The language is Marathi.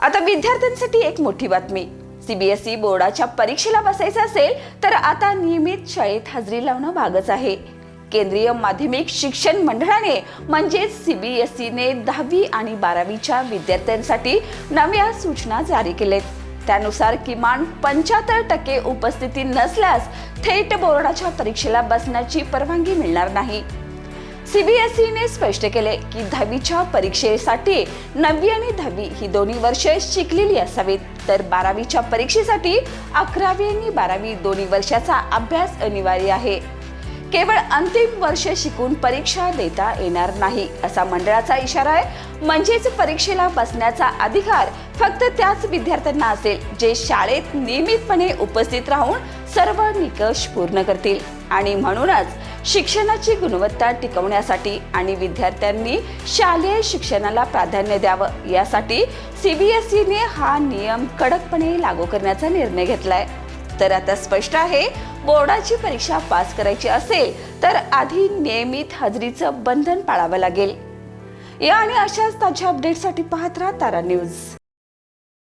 आता विद्यार्थ्यांसाठी एक मोठी बातमी. सीबीएसई बोर्डाच्या परीक्षेला बसायचं असेल तर आता नियमित शाळेत हजेरी लावणं भागच आहे. केंद्रीय माध्यमिक शिक्षण मंडळाने म्हणजेच सीबीएसईने 10वी आणि 12वीच्या विद्यार्थ्यांसाठी नव्या सूचना जारी केलेत. त्यानुसार किमान 75% उपस्थिती नसल्यास थेट बोर्डाच्या परीक्षेला बसण्याची परवानगी मिळणार नाही. सीबीएसईने स्पष्ट केले की 10वीच्या परीक्षेसाठी 9वी आणि 10वी ही दोन्ही वर्षे शिकलेली असावीत, तर 12वीच्या परीक्षेसाठी 11वी आणि 12वी दोन्ही वर्षाचा अभ्यास अनिवार्य आहे. केवळ अंतिम वर्ष शिकून परीक्षा देता येणार नाही असा मंडळाचा इशारा आहे. म्हणजेच परीक्षेला बसण्याचा अधिकार फक्त त्याच विद्यार्थ्यांना असेल जे शाळेत नियमितपणे उपस्थित राहून सर्व निकष पूर्ण करतील. आणि म्हणूनच शिक्षणाची गुणवत्ता टिकवण्यासाठी आणि विद्यार्थ्यांनी शालेय शिक्षणाला प्राधान्य द्यावं यासाठी सीबीएसईने हा नियम कडकपणे लागू करण्याचा निर्णय घेतलाय. तर आता स्पष्ट आहे, बोर्डाची परीक्षा पास करायची असेल तर आधी नियमित हजेरीचं बंधन पाळावं लागेल. या आणि अशाच ताज्या अपडेटसाठी पाहत राहा तारा न्यूज.